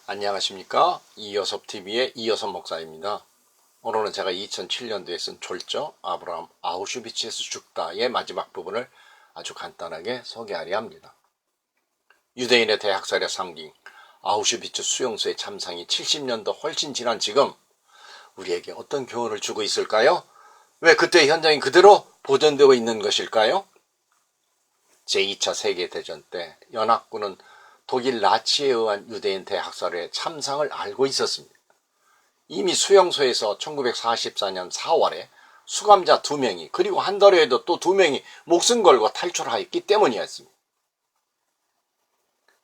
안녕하십니까. 이여섭TV의 이여섭 목사입니다. 오늘은 제가 2007년도에 쓴 졸저 아브라함 아우슈비츠에서 죽다의 마지막 부분을 아주 간단하게 소개하려 합니다. 유대인의 대학살의 상징 아우슈비츠 수용소의 참상이 70년도 훨씬 지난 지금 우리에게 어떤 교훈을 주고 있을까요? 왜 그때 현장이 그대로 보존되고 있는 것일까요? 제2차 세계대전 때 연합군은 독일 나치에 의한 유대인 대학살의 참상을 알고 있었습니다. 이미 수용소에서 1944년 4월에 수감자 2명이 그리고 한 달 후에도 또 2명이 목숨 걸고 탈출하였기 때문이었습니다.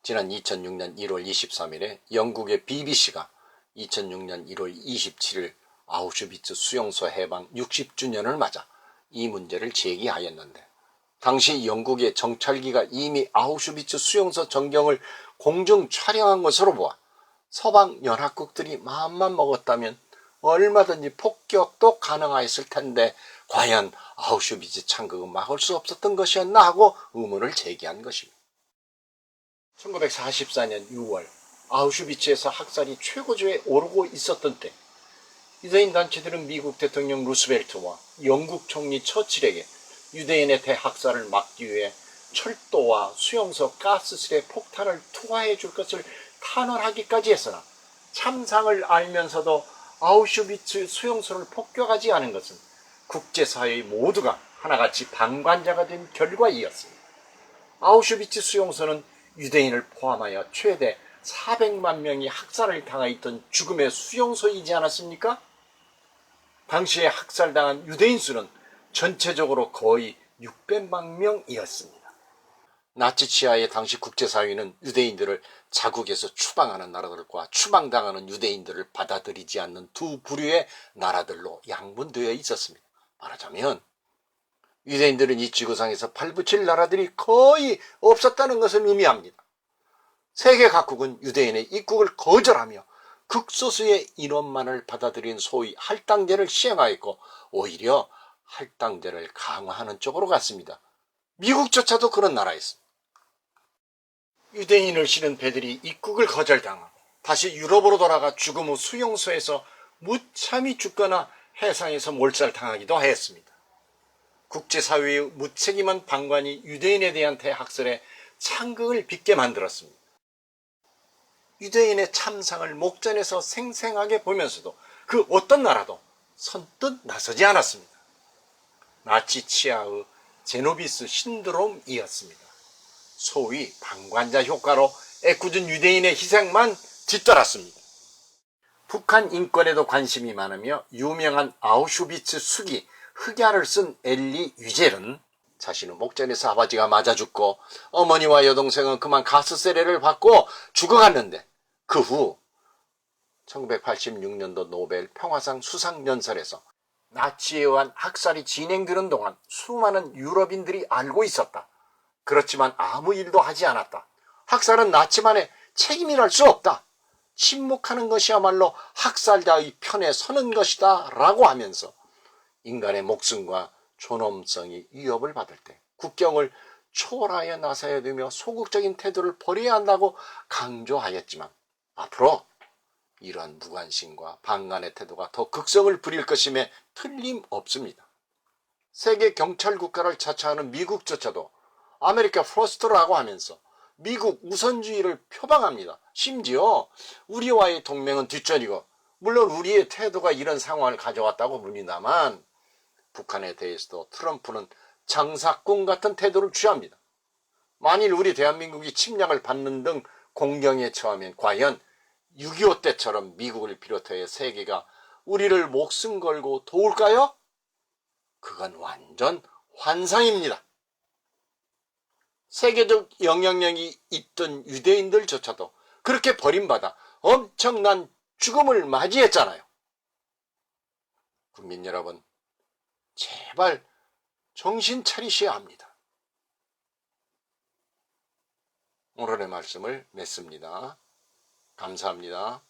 지난 2006년 1월 23일에 영국의 BBC가 2006년 1월 27일 아우슈비츠 수용소 해방 60주년을 맞아 이 문제를 제기하였는데 당시 영국의 정찰기가 이미 아우슈비츠 수용소 전경을 공중 촬영한 것으로 보아 서방 연합국들이 마음만 먹었다면 얼마든지 폭격도 가능하였을 텐데 과연 아우슈비츠 참극은 막을 수 없었던 것이었나 하고 의문을 제기한 것입니다. 1944년 6월 아우슈비츠에서 학살이 최고조에 오르고 있었던 때 유대인 단체들은 미국 대통령 루스벨트와 영국 총리 처칠에게 유대인의 대학살을 막기 위해 철도와 수용소 가스실에 폭탄을 투하해 줄 것을 탄원하기까지 했으나 참상을 알면서도 아우슈비츠 수용소를 폭격하지 않은 것은 국제사회 모두가 하나같이 방관자가 된 결과이었습니다. 아우슈비츠 수용소는 유대인을 포함하여 최대 400만 명이 학살을 당하였던 죽음의 수용소이지 않았습니까? 당시에 학살당한 유대인 수는 전체적으로 거의 600만 명이었습니다. 나치 치하의 당시 국제사회는 유대인들을 자국에서 추방하는 나라들과 추방당하는 유대인들을 받아들이지 않는 두 부류의 나라들로 양분되어 있었습니다. 말하자면 유대인들은 이 지구상에서 발붙일 나라들이 거의 없었다는 것을 의미합니다. 세계 각국은 유대인의 입국을 거절하며 극소수의 인원만을 받아들인 소위 할당제를 시행하였고 오히려 할당제를 강화하는 쪽으로 갔습니다. 미국조차도 그런 나라였습니다. 유대인을 실은 배들이 입국을 거절당하고 다시 유럽으로 돌아가 죽음 후 수용소에서 무참히 죽거나 해상에서 몰살당하기도 했습니다. 국제사회의 무책임한 방관이 유대인에 대한 대학살에 창극을 빚게 만들었습니다. 유대인의 참상을 목전에서 생생하게 보면서도 그 어떤 나라도 선뜻 나서지 않았습니다. 나치 치하의 제노비스 신드롬이었습니다. 소위 방관자 효과로 애꿎은 유대인의 희생만 뒤따랐습니다. 북한 인권에도 관심이 많으며 유명한 아우슈비츠 수기 흑야를 쓴 엘리 위젤은 자신은 목전에서 아버지가 맞아 죽고 어머니와 여동생은 그만 가스 세례를 받고 죽어갔는데 그 후 1986년도 노벨 평화상 수상연설에서 나치에 의한 학살이 진행되는 동안 수많은 유럽인들이 알고 있었다. 그렇지만 아무 일도 하지 않았다. 학살은 나치만의 책임이랄 수 없다. 침묵하는 것이야말로 학살자의 편에 서는 것이다 라고 하면서 인간의 목숨과 존엄성이 위협을 받을 때 국경을 초월하여 나서야 되며 소극적인 태도를 버려야 한다고 강조하였지만 앞으로 이러한 무관심과 방관의 태도가 더 극성을 부릴 것임에 틀림없습니다. 세계 경찰 국가를 자처하는 미국조차도 아메리카 퍼스트라고 하면서 미국 우선주의를 표방합니다. 심지어 우리와의 동맹은 뒷전이고 물론 우리의 태도가 이런 상황을 가져왔다고 봅니다만 북한에 대해서도 트럼프는 장사꾼 같은 태도를 취합니다. 만일 우리 대한민국이 침략을 받는 등 공경에 처하면 과연 6.25 때처럼 미국을 비롯해 세계가 우리를 목숨 걸고 도울까요? 그건 완전 환상입니다. 세계적 영향력이 있던 유대인들조차도 그렇게 버림받아 엄청난 죽음을 맞이했잖아요. 국민 여러분, 제발 정신 차리셔야 합니다. 오늘의 말씀을 맺습니다. 감사합니다.